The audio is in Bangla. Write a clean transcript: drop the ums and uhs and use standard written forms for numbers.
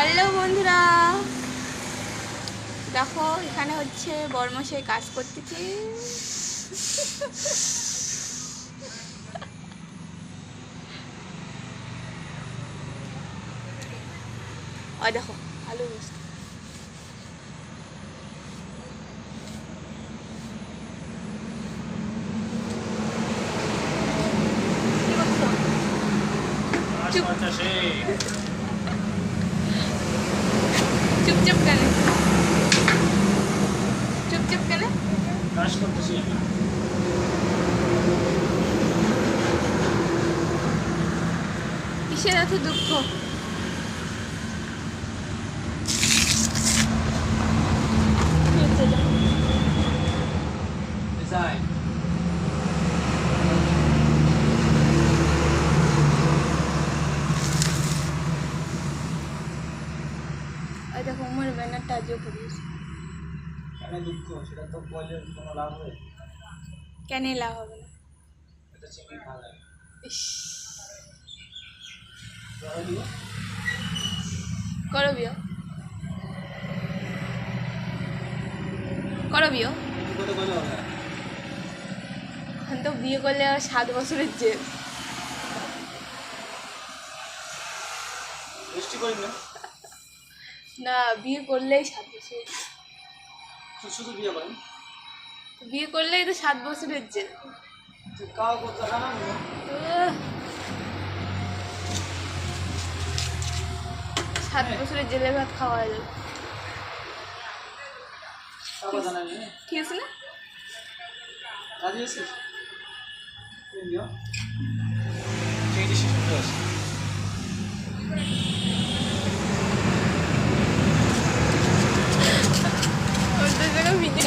হ্যালো বন্ধুরা, দেখো এখানে হচ্ছে বড়মশাই কাজ করতেছে। দেখো আলু বসতে চুপচাপ কেন চুপচাপ কেন কিসের এত দুঃখ? দেখো আমার ব্যানারটা আজও করিস কেন দুঃখ? সেটা তো বলে কোনো লাভ হবে? কেন লাভ হবে না? এটা চিনি খাওয়া যায়। ইস, দিব করো বিয়ে, করো বিয়ে। একটু করে বলে হবে। এখন তো বিয়ে করলে আর 7 বছরের জেল। বৃষ্টি করি না, না, বিয়ে করলেই 7 বছর। শুধু বিয়ে করেন, বিয়ে করলেই তো 7 বছরের জেল। কাউ করতে না। 7 বছরের জেলে ভাত খাওয়া যাবে, কাউ জানাই না। ঠিক আছে না? রাজি আছিস? বিয়ে সেই ডিসিশন আছে। ওর তো জায়গা ভিজে